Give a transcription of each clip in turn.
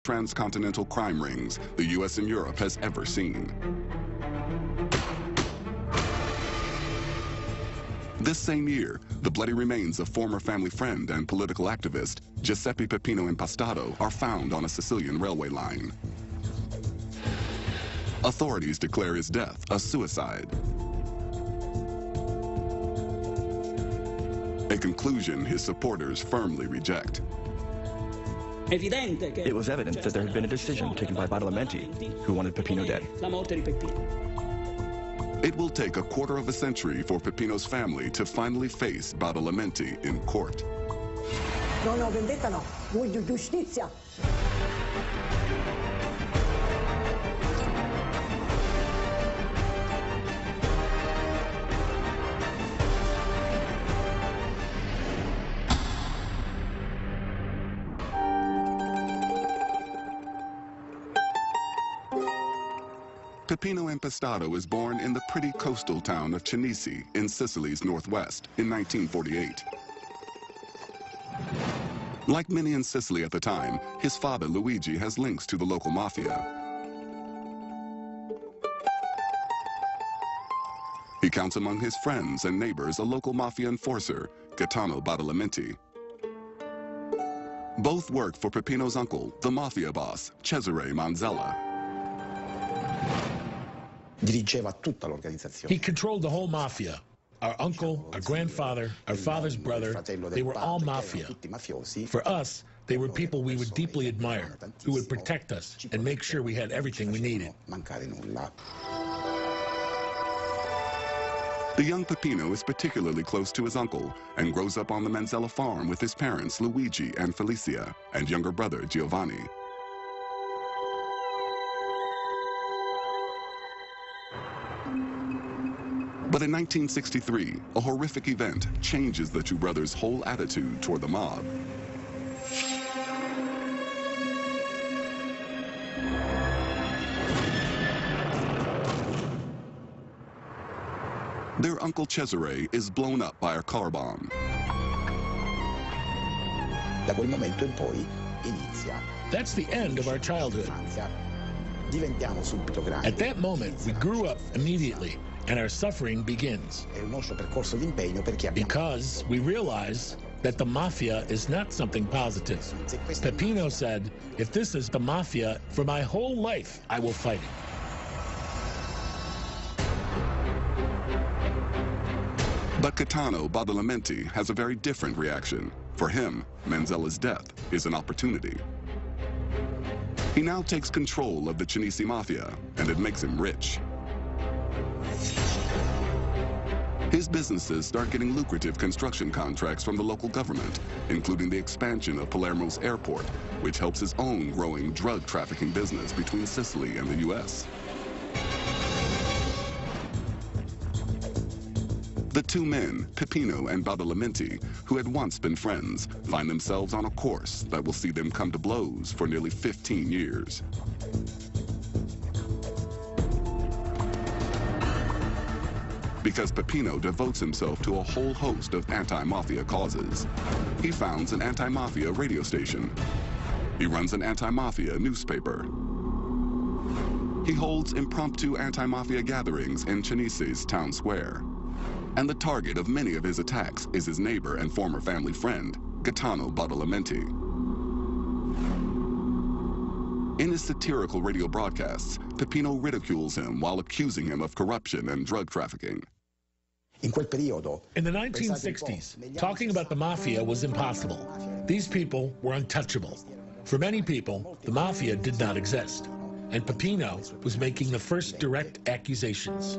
transcontinental crime rings the U.S. and Europe has ever seen. This same year, the bloody remains of former family friend and political activist Giuseppe Peppino Impastato are found on a Sicilian railway line. Authorities declare his death a suicide. A conclusion his supporters firmly reject. It was evident that there had been a decision taken by Badalamenti, who wanted Peppino dead. It will take a quarter of a century for Peppino's family to finally face Badalamenti in court. No, vendetta no. Voglio giustizia. Peppino Impastato was born in the pretty coastal town of Cinisi in Sicily's northwest in 1948. Like many in Sicily at the time, his father Luigi has links to the local mafia. He counts among his friends and neighbors a local mafia enforcer, Gaetano Badalamenti. Both work for Peppino's uncle, the mafia boss, Cesare Manzella. He controlled the whole mafia. Our uncle, our grandfather, our father's brother, they were all mafia. For us, they were people we would deeply admire, who would protect us and make sure we had everything we needed. The young Peppino is particularly close to his uncle and grows up on the Manzella farm with his parents, Luigi and Felicia, and younger brother, Giovanni. But in 1963, a horrific event changes the two brothers' whole attitude toward the mob. Their uncle Cesare is blown up by a car bomb. That's the end of our childhood. At that moment, we grew up immediately, and our suffering begins. Because we realize that the mafia is not something positive. Peppino said, if this is the mafia, for my whole life, I will fight it. But Gaetano Badalamenti has a very different reaction. For him, Manzella's death is an opportunity. He now takes control of the Cinisi Mafia, and it makes him rich. His businesses start getting lucrative construction contracts from the local government, including the expansion of Palermo's airport, which helps his own growing drug trafficking business between Sicily and the U.S. The two men, Peppino and Badalamenti, who had once been friends, find themselves on a course that will see them come to blows for nearly 15 years. Because Peppino devotes himself to a whole host of anti-mafia causes. He founds an anti-mafia radio station. He runs an anti-mafia newspaper. He holds impromptu anti-mafia gatherings in Cinisi's town square. And the target of many of his attacks is his neighbor and former family friend, Gaetano Badalamenti. In his satirical radio broadcasts, Peppino ridicules him while accusing him of corruption and drug trafficking. In the 1960s, talking about the mafia was impossible. These people were untouchable. For many people, the mafia did not exist. And Peppino was making the first direct accusations.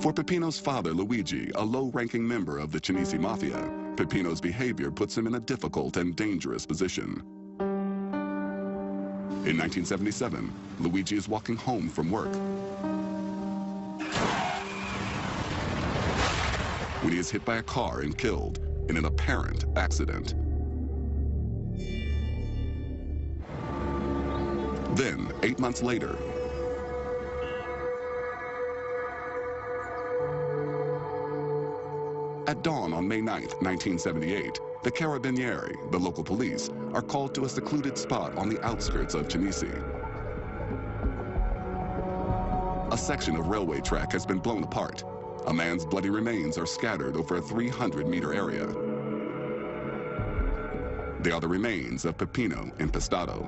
For Peppino's father, Luigi, a low-ranking member of the Cinisi Mafia, Peppino's behavior puts him in a difficult and dangerous position. In 1977, Luigi is walking home from work when he is hit by a car and killed in an apparent accident. Then, 8 months later, at dawn on May 9th, 1978, the Carabinieri, the local police, are called to a secluded spot on the outskirts of Cinisi. A section of railway track has been blown apart. A man's bloody remains are scattered over a 300-meter area. They are the remains of Peppino Impastato.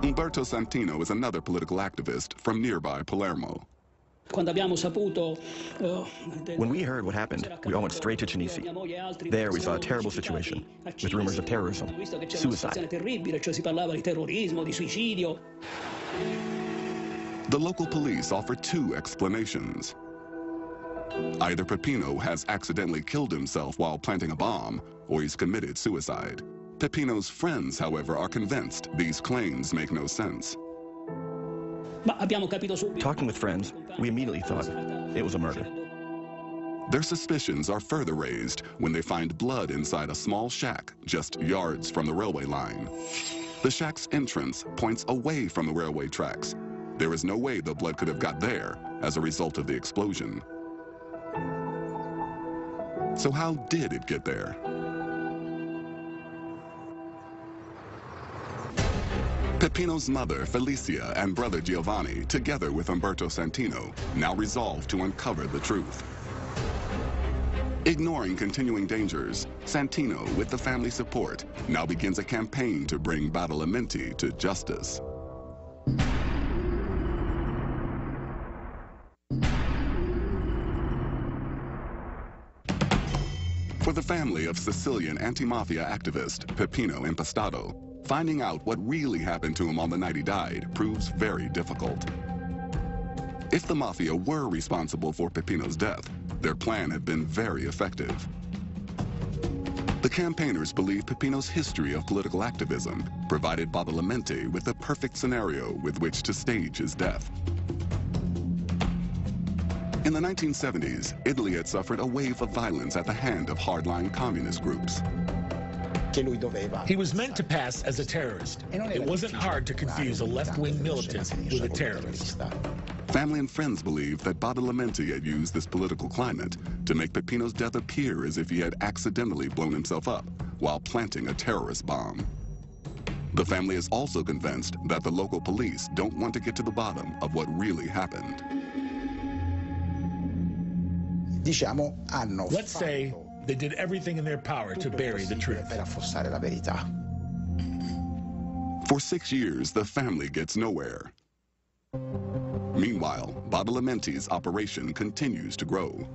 Umberto Santino is another political activist from nearby Palermo. When we heard what happened, we all went straight to Cinisi. There we saw a terrible situation, with rumors of terrorism, suicide. The local police offer two explanations. Either Peppino has accidentally killed himself while planting a bomb, or he's committed suicide. Peppino's friends, however, are convinced these claims make no sense. Talking with friends, we immediately thought it was a murder. Their suspicions are further raised when they find blood inside a small shack just yards from the railway line. The shack's entrance points away from the railway tracks. There is no way the blood could have got there as a result of the explosion. So how did it get there? Peppino's mother, Felicia, and brother Giovanni, together with Umberto Santino, now resolve to uncover the truth. Ignoring continuing dangers, Santino, with the family support, now begins a campaign to bring Badalamenti to justice. For the family of Sicilian anti-mafia activist Peppino Impastato, finding out what really happened to him on the night he died proves very difficult. If the mafia were responsible for Peppino's death, their plan had been very effective. The campaigners believe Peppino's history of political activism provided Badalamenti with the perfect scenario with which to stage his death. In the 1970s, Italy had suffered a wave of violence at the hand of hardline communist groups. He was meant to pass as a terrorist. It wasn't hard to confuse a left-wing militant with a terrorist. Family and friends believe that Badalamenti had used this political climate to make Peppino's death appear as if he had accidentally blown himself up while planting a terrorist bomb. The family is also convinced that the local police don't want to get to the bottom of what really happened. Let's say they did everything in their power to bury the truth. For 6 years, the family gets nowhere. Meanwhile, Badalamenti's operation continues to grow.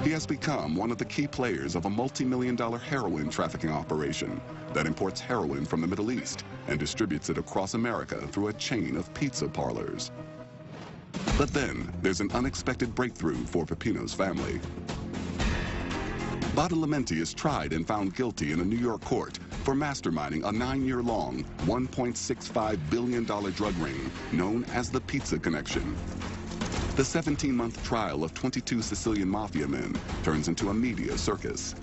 He has become one of the key players of a multi-million-dollar heroin trafficking operation that imports heroin from the Middle East and distributes it across America through a chain of pizza parlors. But then, there's an unexpected breakthrough for Peppino's family. Badalamenti is tried and found guilty in a New York court for masterminding a 9-year-long, $1.65 billion drug ring known as the Pizza Connection. The 17-month trial of 22 Sicilian mafia men turns into a media circus.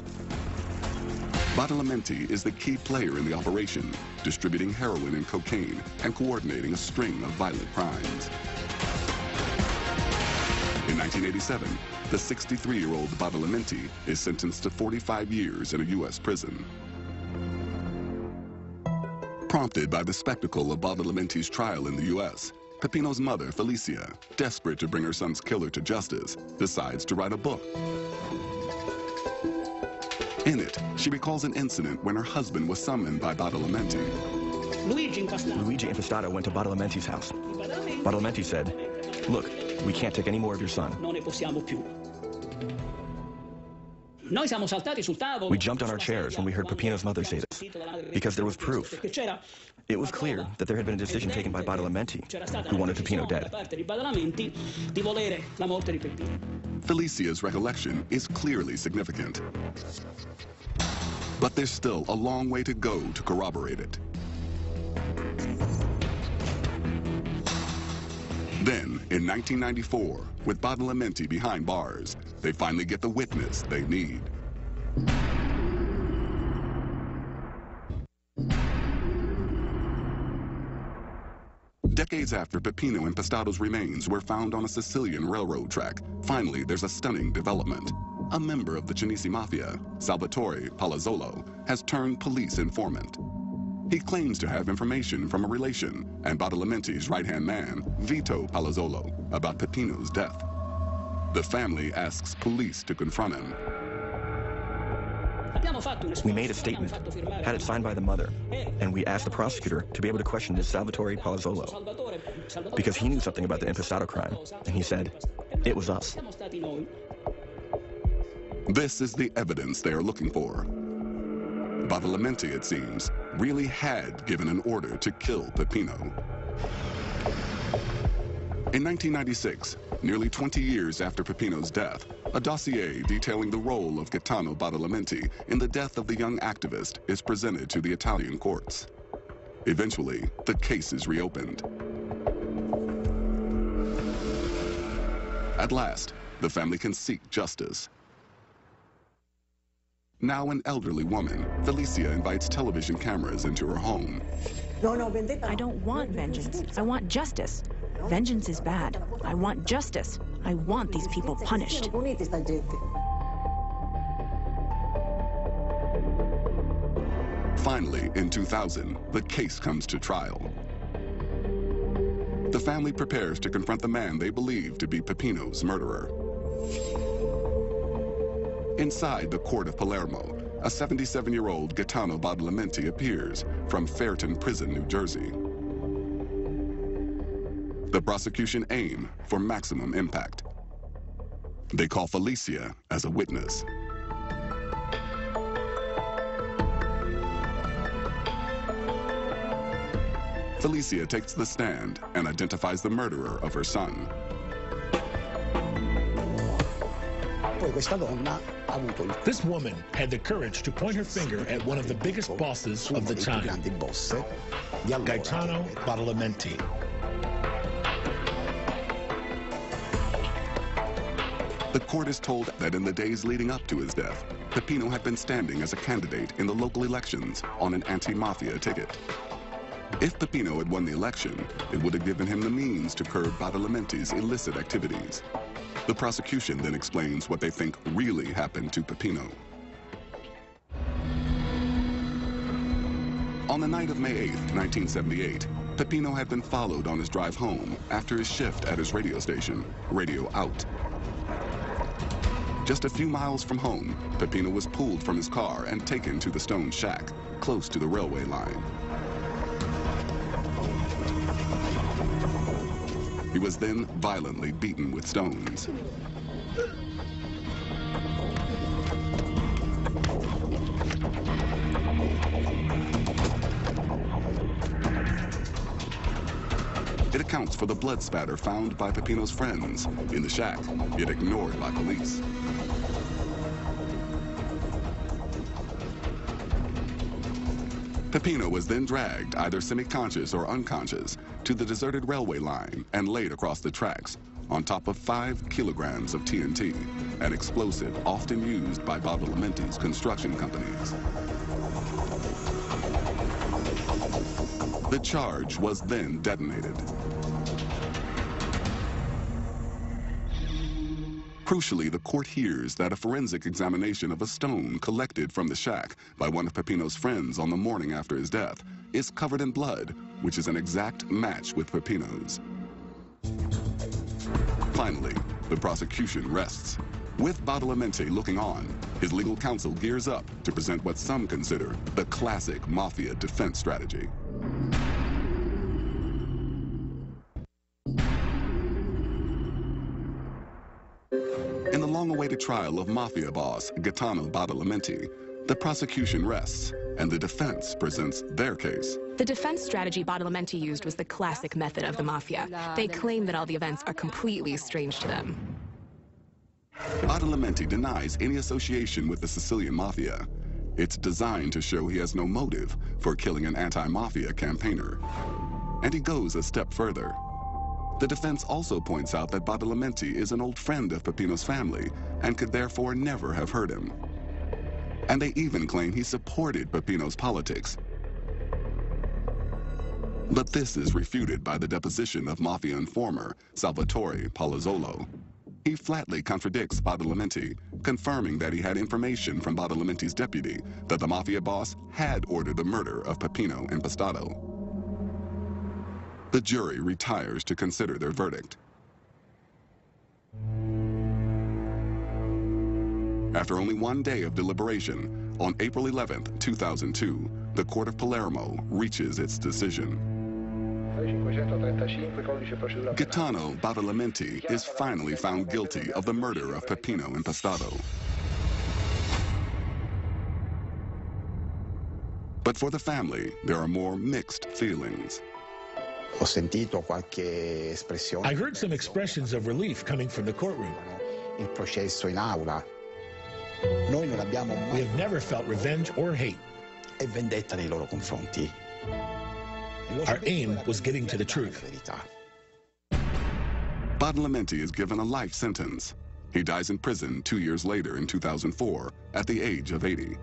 Badalamenti is the key player in the operation, distributing heroin and cocaine and coordinating a string of violent crimes. In 1987, the 63-year-old Badalamenti is sentenced to 45 years in a U.S. prison. Prompted by the spectacle of Badalamenti's trial in the U.S., Peppino's mother, Felicia, desperate to bring her son's killer to justice, decides to write a book. In it, she recalls an incident when her husband was summoned by Badalamenti. Luigi Impastato went to Badalamenti's house. Badalamenti said, "Look, we can't take any more of your son." We jumped on our chairs when we heard Peppino's mother say this, because there was proof. It was clear that there had been a decision taken by Badalamenti, who wanted Peppino dead. Felicia's recollection is clearly significant. But there's still a long way to go to corroborate it. Then, in 1994, with Badalamenti behind bars, they finally get the witness they need. Decades Decades after Peppino and Pestado's remains were found on a Sicilian railroad track, finally there's a stunning development. A member of the Cinisi Mafia, Salvatore Palazzolo, has turned police informant. He claims to have information from a relation and Badalamenti's right-hand man, Vito Palazzolo, about Peppino's death. The family asks police to confront him. We made a statement, had it signed by the mother, and we asked the prosecutor to be able to question this Salvatore Palazzolo, because he knew something about the Impastato crime, and he said, it was us. This is the evidence they are looking for. Badalamenti, it seems, really had given an order to kill Peppino. In 1996, nearly 20 years after Peppino's death, a dossier detailing the role of Gaetano Badalamenti in the death of the young activist is presented to the Italian courts. Eventually, the case is reopened. At last, the family can seek justice. Now an elderly woman, Felicia invites television cameras into her home. I don't want vengeance. I want justice. Vengeance is bad. I want justice. I want these people punished. Finally, in 2000, the case comes to trial. The family prepares to confront the man they believe to be Peppino's murderer. Inside the court of Palermo, a 77-year-old Gaetano Badalamenti appears from Fairton Prison, New Jersey. The prosecution aim for maximum impact. They call Felicia as a witness. Felicia takes the stand and identifies the murderer of her son. This woman had the courage to point her finger at one of the biggest bosses of the time, Gaetano Badalamenti. The court is told that in the days leading up to his death, Peppino had been standing as a candidate in the local elections on an anti-mafia ticket. If Peppino had won the election, it would have given him the means to curb Badalamenti's illicit activities. The prosecution then explains what they think really happened to Peppino. On the night of May 8, 1978, Peppino had been followed on his drive home after his shift at his radio station, Radio Out. Just a few miles from home, Peppino was pulled from his car and taken to the stone shack, close to the railway line. He was then violently beaten with stones. It accounts for the blood spatter found by Peppino's friends in the shack, yet ignored by police. Peppino was then dragged, either semi-conscious or unconscious, to the deserted railway line and laid across the tracks on top of 5 kilograms of TNT, an explosive often used by Badalamenti's construction companies. The charge was then detonated. Crucially, the court hears that a forensic examination of a stone collected from the shack by one of Peppino's friends on the morning after his death is covered in blood, which is an exact match with Peppino's. Finally, the prosecution rests. With Badalamenti looking on, his legal counsel gears up to present what some consider the classic mafia defense strategy. In the long-awaited trial of mafia boss Gaetano Badalamenti, the prosecution rests and the defense presents their case. The defense strategy Badalamenti used was the classic method of the mafia. They claim that all the events are completely strange to them. Badalamenti denies any association with the Sicilian mafia. It's designed to show he has no motive for killing an anti-mafia campaigner. And he goes a step further. The defense also points out that Badalamenti is an old friend of Peppino's family and could therefore never have hurt him. And they even claim he supported Peppino's politics. But this is refuted by the deposition of Mafia informer Salvatore Palazzolo. He flatly contradicts Badalamenti, confirming that he had information from Badalamenti's deputy that the Mafia boss had ordered the murder of Peppino Impastato. The jury retires to consider their verdict. After only one day of deliberation, on April 11, 2002, the Court of Palermo reaches its decision. Gaetano Badalamenti is finally found guilty of the murder of Peppino Impastato. But for the family, there are more mixed feelings. I heard some expressions of relief coming from the courtroom. We have never felt revenge or hate. Our aim was getting to the truth. Badalamenti is given a life sentence. He dies in prison 2 years later in 2004 at the age of 80.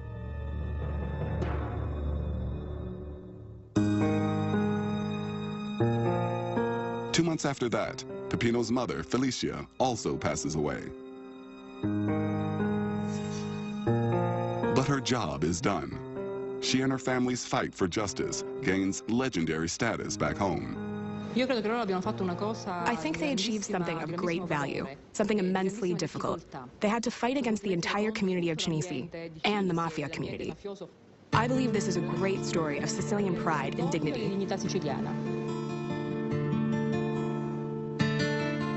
Two months after that, Peppino's mother, Felicia, also passes away. But her job is done. She and her family's fight for justice gains legendary status back home. I think they achieved something of great value, something immensely difficult. They had to fight against the entire community of Cinisi and the Mafia community. I believe this is a great story of Sicilian pride and dignity.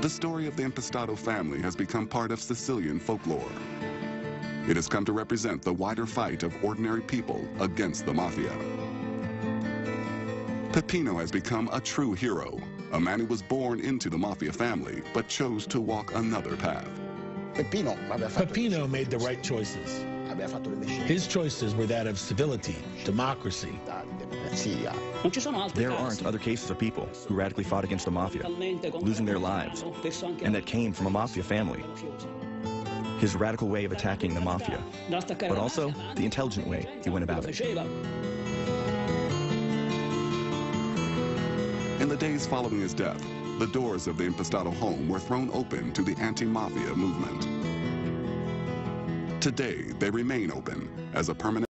The story of the Impastato family has become part of Sicilian folklore. It has come to represent the wider fight of ordinary people against the Mafia. Peppino has become a true hero, a man who was born into the Mafia family, but chose to walk another path. Peppino made the right choices. His choices were that of civility, democracy. There aren't other cases of people who radically fought against the Mafia, losing their lives, and that came from a Mafia family. His radical way of attacking the Mafia, but also the intelligent way he went about it. In the days following his death, the doors of the Impastato home were thrown open to the anti-Mafia movement. Today, they remain open as a permanent